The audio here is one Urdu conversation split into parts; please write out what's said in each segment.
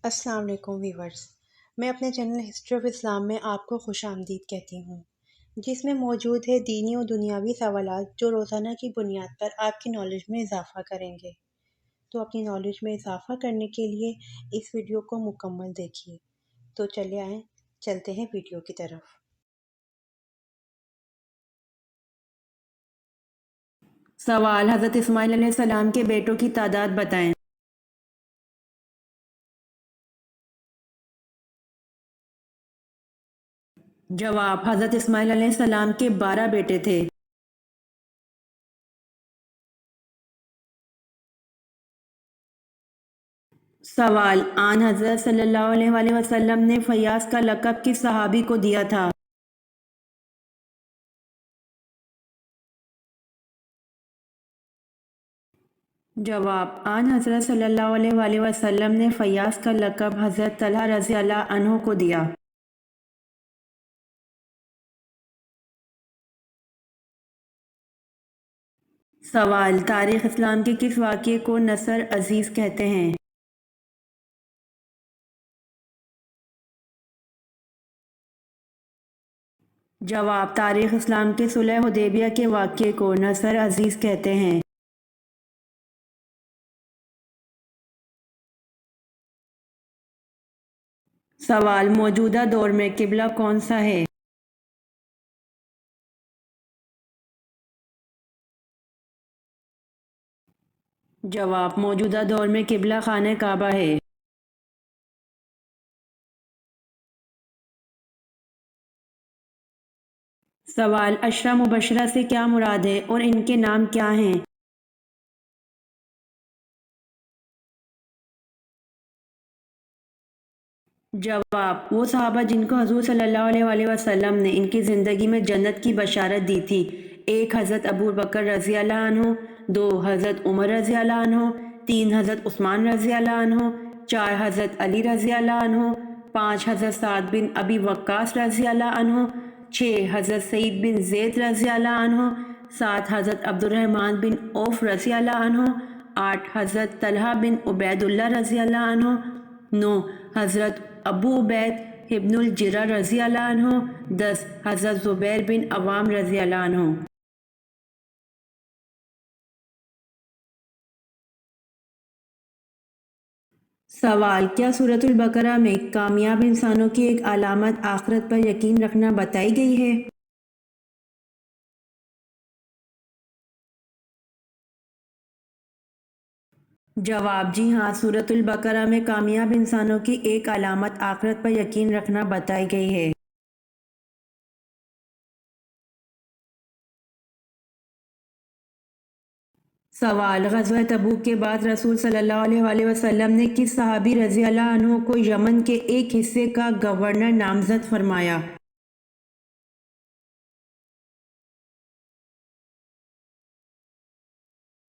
السلام علیکم ویورز، میں اپنے چینل ہسٹری آف اسلام میں آپ کو خوش آمدید کہتی ہوں، جس میں موجود ہے دینی و دنیاوی سوالات جو روزانہ کی بنیاد پر آپ کی نالج میں اضافہ کریں گے۔ تو اپنی نالج میں اضافہ کرنے کے لیے اس ویڈیو کو مکمل دیکھیے۔ تو چلے آئیں، چلتے ہیں ویڈیو کی طرف۔ سوال: حضرت اسماعیل علیہ السلام کے بیٹوں کی تعداد بتائیں۔ جواب: حضرت اسماعیل علیہ السلام کے 12 بیٹے تھے۔ سوال: آن حضرت صلی اللہ علیہ وآلہ وسلم نے فیاض کا لقب کس صحابی کو دیا تھا؟ جواب: آن حضرت صلی اللہ علیہ وآلہ وسلم نے فیاض کا لقب حضرت طلحہ رضی اللہ عنہ کو دیا۔ سوال: تاریخ اسلام کے کس واقعے کو نصر عزیز کہتے ہیں؟ جواب: تاریخ اسلام کے صلح حدیبیہ کے واقعے کو نصر عزیز کہتے ہیں۔ سوال: موجودہ دور میں قبلہ کون سا ہے؟ جواب: موجودہ دور میں قبلہ خانہ کعبہ ہے۔ سوال: عشرہ مبشرہ سے کیا مراد ہے اور ان کے نام کیا ہیں؟ جواب: وہ صحابہ جن کو حضور صلی اللہ علیہ وآلہ وسلم نے ان کی زندگی میں جنت کی بشارت دی تھی۔ 1 حضرت ابو بکر رضی اللہ عنہ، 2 حضرت عمر رضی اللہ عنہ، 3 حضرت عثمان رضی اللہ عنہ، 4 حضرت علی رضی اللہ عنہ، 5 حضرت سعد بن ابی وقاص رضی اللہ عنہ، 6 حضرت سعید بن زید رضی اللہ عنہ، 7 حضرت عبد الرحمن بن عوف رضی اللہ عنہ، 8 حضرت طلحہ بن عبید اللہ رضی اللہ عنہ، 9 حضرت ابو عبید ابن الجرہ رضی اللہ عنہ، 10 حضرت زبیر بن عوام رضی اللہ عنہ۔ سوال: کیا سورۃ البقرہ میں کامیاب انسانوں کی ایک علامت آخرت پر یقین رکھنا بتائی گئی ہے؟ جواب: جی ہاں، سورۃ البقرہ میں کامیاب انسانوں کی ایک علامت آخرت پر یقین رکھنا بتائی گئی ہے۔ سوال: غزوہ تبوک کے بعد رسول صلی اللہ علیہ وآلہ وسلم نے کس صحابی رضی اللہ عنہ کو یمن کے ایک حصے کا گورنر نامزد فرمایا؟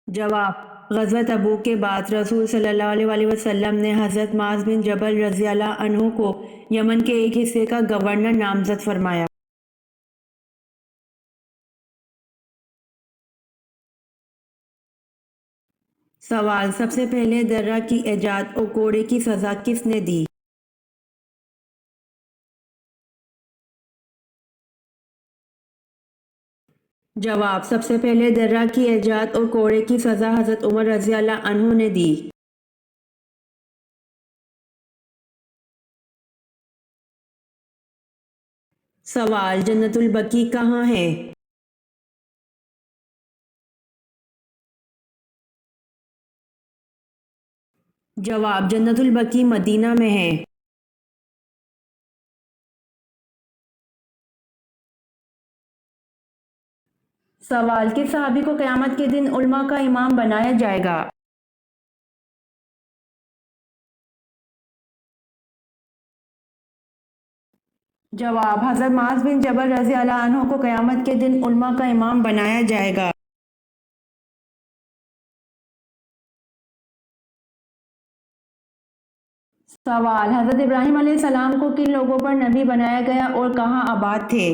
جواب: غزوہ تبوک کے بعد رسول صلی اللہ علیہ وآلہ وسلم نے حضرت معاذ بن جبل رضی اللہ عنہ کو یمن کے ایک حصے کا گورنر نامزد فرمایا۔ سوال: سب سے پہلے درہ کی ایجاد اور کوڑے کی سزا کس نے دی؟ جواب: سب سے پہلے درہ کی ایجاد اور کوڑے کی سزا حضرت عمر رضی اللہ عنہ نے دی۔ سوال: جنت البقیع کہاں ہے؟ جواب: جنت البقیع مدینہ میں ہے۔ سوال: کس صحابی کو قیامت کے دن علماء کا امام بنایا جائے گا؟ جواب: حضرت معاذ بن جبل رضی اللہ عنہ کو قیامت کے دن علماء کا امام بنایا جائے گا۔ سوال: حضرت ابراہیم علیہ السلام کو کن لوگوں پر نبی بنایا گیا اور کہاں آباد تھے؟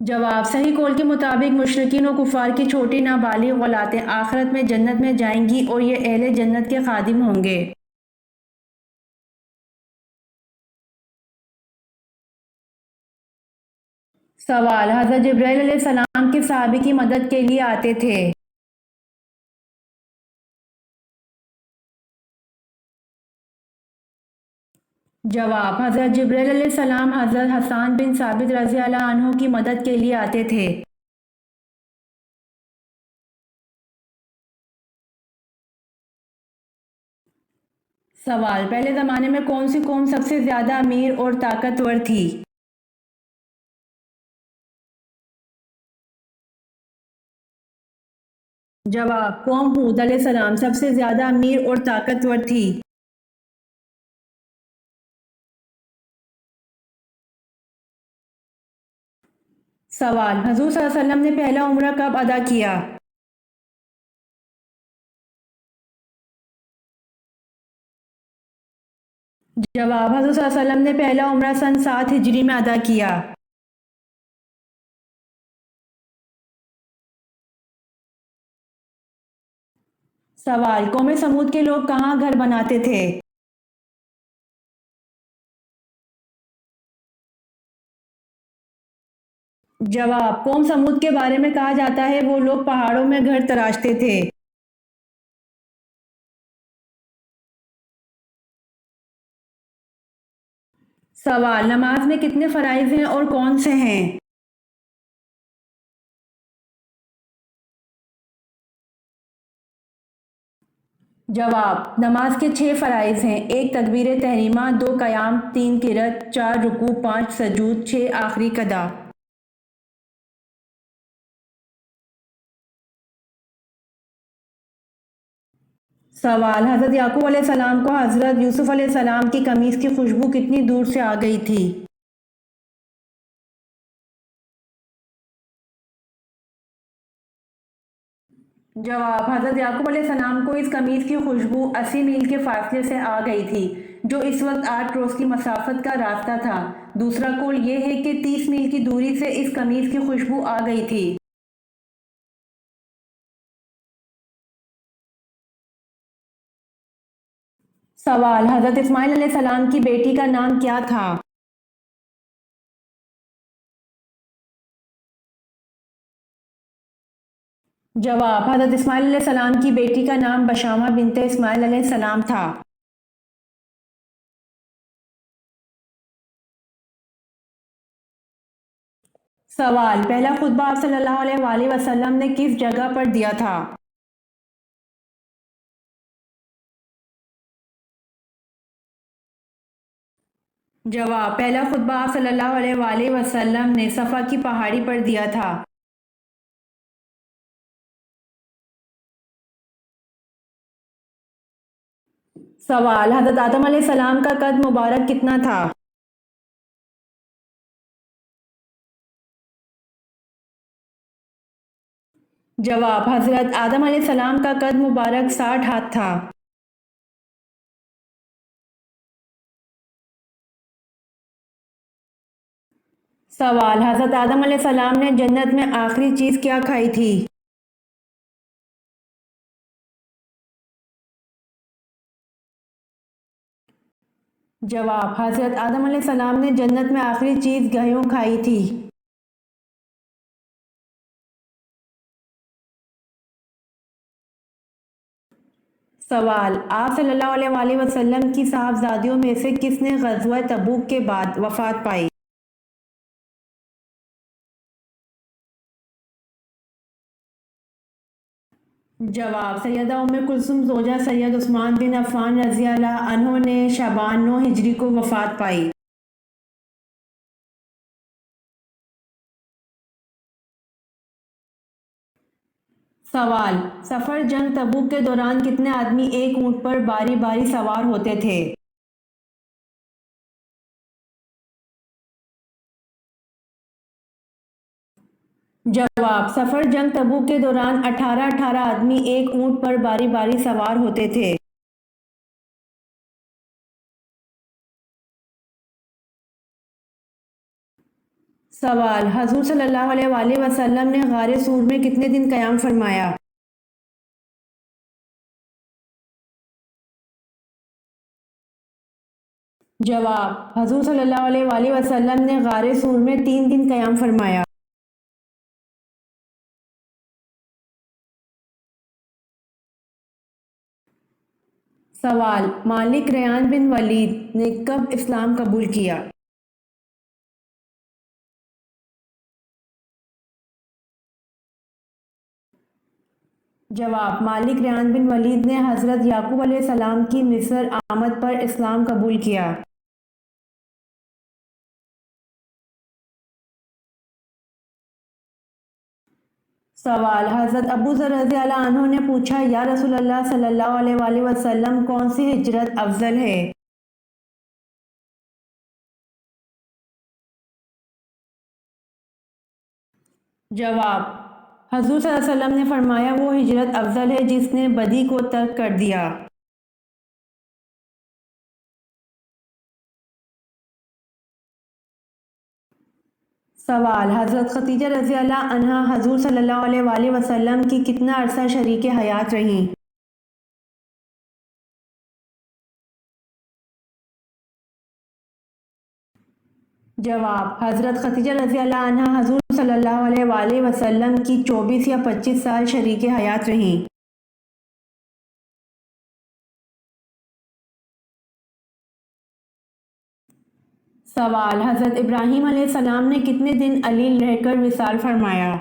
جواب: صحیح قول کے مطابق مشرکین و کفار کی چھوٹی نابالغ اولادیں آخرت میں جنت میں جائیں گی اور یہ اہل جنت کے خادم ہوں گے۔ سوال: حضرت جبرائیل علیہ السلام کس صحابی کی مدد کے لیے آتے تھے؟ جواب: حضرت جبرائیل علیہ السلام حضرت حسان بن ثابت رضی اللہ عنہ کی مدد کے لیے آتے تھے۔ سوال: پہلے زمانے میں کون سی قوم سب سے زیادہ امیر اور طاقتور تھی؟ جواب: قوم ہود علیہ السلام سب سے زیادہ امیر اور طاقتور تھی۔ سوال: حضور صلی اللہ علیہ وسلم نے پہلا عمرہ کب ادا کیا؟ جواب: حضور صلی اللہ علیہ وسلم نے پہلا عمرہ سن 7 ہجری میں ادا کیا۔ سوال: قوم سمود کے لوگ کہاں گھر بناتے تھے؟ جواب: قوم سمود کے بارے میں کہا جاتا ہے وہ لوگ پہاڑوں میں گھر تراشتے تھے۔ سوال: نماز میں کتنے فرائض ہیں اور کون سے ہیں؟ جواب: نماز کے 6 فرائض ہیں: 1 تکبیر تحریمہ، 2 قیام، 3 قرات، 4 رکوع، 5 سجود، 6 آخری قضا۔ سوال: حضرت یعقوب علیہ السلام کو حضرت یوسف علیہ السلام کی قمیص کی خوشبو کتنی دور سے آ گئی تھی؟ جواب: حضرت یعقوب علیہ السلام کو اس قمیص کی خوشبو 80 میل کے فاصلے سے آ گئی تھی، جو اس وقت 8 روز کی مسافت کا راستہ تھا۔ دوسرا قول یہ ہے کہ 30 میل کی دوری سے اس قمیص کی خوشبو آ گئی تھی۔ سوال: حضرت اسماعیل علیہ السلام کی بیٹی کا نام کیا تھا؟ جواب: حضرت اسماعیل علیہ السلام کی بیٹی کا نام بشامہ بنت اسماعیل علیہ السلام تھا۔ سوال: پہلا خطبہ آپ صلی اللہ علیہ وآلہ وسلم نے کس جگہ پر دیا تھا؟ جواب: پہلا خطبہ آپ صلی اللہ علیہ وآلہ وسلم نے صفا کی پہاڑی پر دیا تھا۔ سوال: حضرت آدم علیہ السلام کا قد مبارک کتنا تھا؟ جواب: حضرت آدم علیہ السلام کا قد مبارک 60 ہاتھ تھا۔ سوال: حضرت آدم علیہ السلام نے جنت میں آخری چیز کیا کھائی تھی؟ جواب: حضرت آدم علیہ السلام نے جنت میں آخری چیز گہیوں کھائی تھی۔ سوال: آپ صلی اللہ علیہ وآلہ وسلم کی صاحبزادیوں میں سے کس نے غزوہ تبوک کے بعد وفات پائی؟ جواب: سیدہ ام کلثوم زوجہ سید عثمان بن عفان رضی اللہ عنہ نے شعبان 9 ہجری کو وفات پائی۔ سوال: سفر جنگ تبوک کے دوران کتنے آدمی ایک اونٹ پر باری باری سوار ہوتے تھے؟ جواب: سفر جنگ تبوک کے دوران 18 آدمی ایک اونٹ پر باری باری سوار ہوتے تھے۔ سوال: حضور صلی اللہ علیہ وآلہ وسلم نے غار سور میں کتنے دن قیام فرمایا؟ جواب: حضور صلی اللہ علیہ وآلہ وسلم نے غار سور میں 3 دن قیام فرمایا۔ سوال: مالک ریان بن ولید نے کب اسلام قبول کیا؟ جواب: مالک ریان بن ولید نے حضرت یعقوب علیہ السلام کی مصر آمد پر اسلام قبول کیا۔ سوال: حضرت ابو ذر رضی اللہ عنہ نے پوچھا، یا رسول اللہ صلی اللہ علیہ وآلہ وسلم، کون سی ہجرت افضل ہے؟ جواب: حضور صلی اللہ علیہ وسلم نے فرمایا، وہ ہجرت افضل ہے جس نے بدی کو ترک کر دیا۔ سوال: حضرت خدیجہ رضی اللہ عنہا حضور صلی اللہ علیہ وآلہ وسلم کی کتنا عرصہ شریک حیات رہیں؟ جواب: حضرت خدیجہ رضی اللہ عنہا حضور صلی اللہ علیہ وآلہ وسلم کی 24 یا 25 سال شریک حیات رہیں۔ سوال: حضرت ابراہیم علیہ السلام نے کتنے دن علیل رہ کر وصال فرمایا؟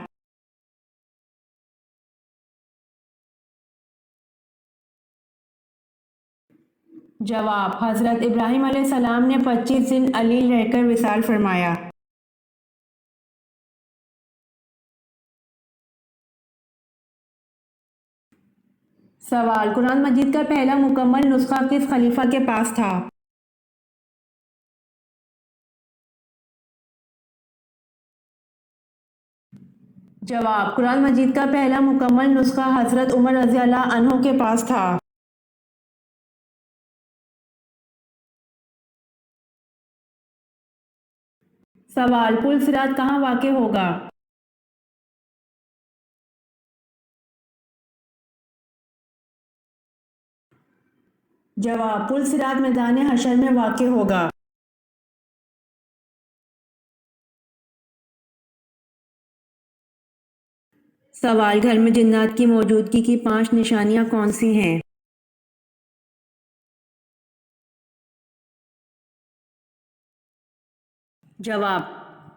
جواب: حضرت ابراہیم علیہ السلام نے 25 دن علیل رہ کر وصال فرمایا۔ سوال: قرآن مجید کا پہلا مکمل نسخہ کس خلیفہ کے پاس تھا؟ جواب: قرآن مجید کا پہلا مکمل نسخہ حضرت عمر رضی اللہ عنہ کے پاس تھا۔ سوال: پل صراط کہاں واقع ہوگا؟ جواب: پل صراط میدان حشر میں واقع ہوگا۔ سوال: گھر میں جنات کی موجودگی کی 5 نشانیاں کون سی ہیں؟ جواب: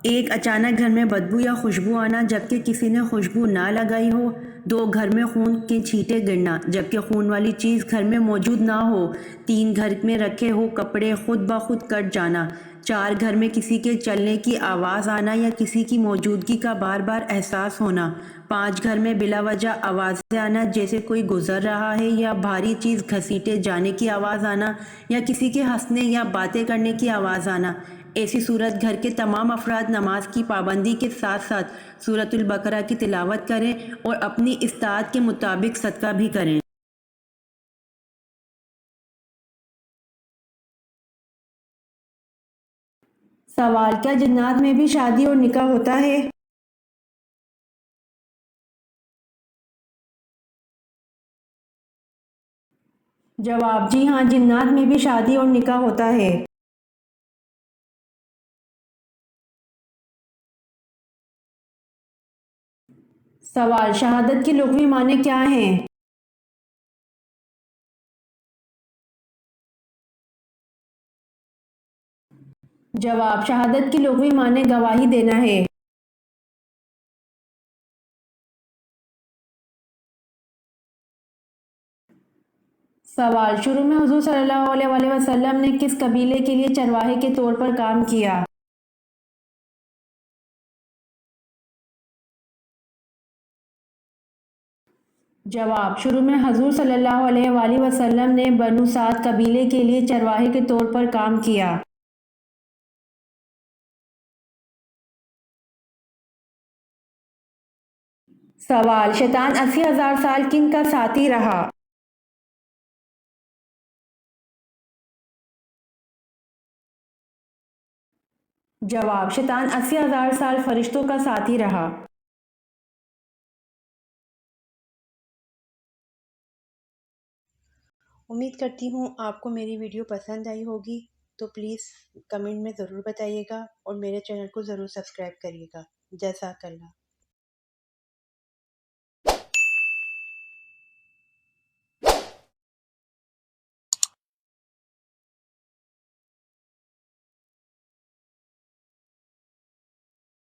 1. اچانک گھر میں بدبو یا خوشبو آنا جبکہ کسی نے خوشبو نہ لگائی ہو۔ 2. گھر میں خون کے چھینٹے گرنا جبکہ خون والی چیز گھر میں موجود نہ ہو۔ 3. گھر میں رکھے ہو کپڑے خود بخود کٹ جانا۔ 4. گھر میں کسی کے چلنے کی آواز آنا یا کسی کی موجودگی کا بار بار احساس ہونا۔ 5. گھر میں بلا وجہ آوازیں آنا جیسے کوئی گزر رہا ہے یا بھاری چیز گھسیٹے جانے کی آواز آنا یا کسی کے ہنسنے یا باتیں کرنے کی آواز آنا۔ ایسی صورت گھر کے تمام افراد نماز کی پابندی کے ساتھ ساتھ سورۃ البقرہ کی تلاوت کریں اور اپنی استطاعت کے مطابق صدقہ بھی کریں۔ سوال: کیا جنات میں بھی شادی اور نکاح ہوتا ہے؟ جواب: جی ہاں، جنات میں بھی شادی اور نکاح ہوتا ہے۔ سوال: شہادت کی لغوی معنی کیا ہیں؟ جواب: شہادت کی لغوی معنی گواہی دینا ہے۔ سوال: شروع میں حضور صلی اللہ علیہ وآلہ وسلم نے کس قبیلے کے لیے چرواہے کے طور پر کام کیا؟ جواب: شروع میں حضور صلی اللہ علیہ وآلہ وسلم نے بنو سعد قبیلے کے لیے چرواہے کے طور پر کام کیا۔ سوال: شیطان 80,000 سال کن کا ساتھی رہا؟ جواب: شیطان 80,000 سال فرشتوں کا ساتھی رہا۔ امید کرتی ہوں آپ کو میری ویڈیو پسند آئی ہوگی، تو پلیز کمنٹ میں ضرور بتائیے گا اور میرے چینل کو ضرور سبسکرائب کریے گا۔ جزاک اللہ۔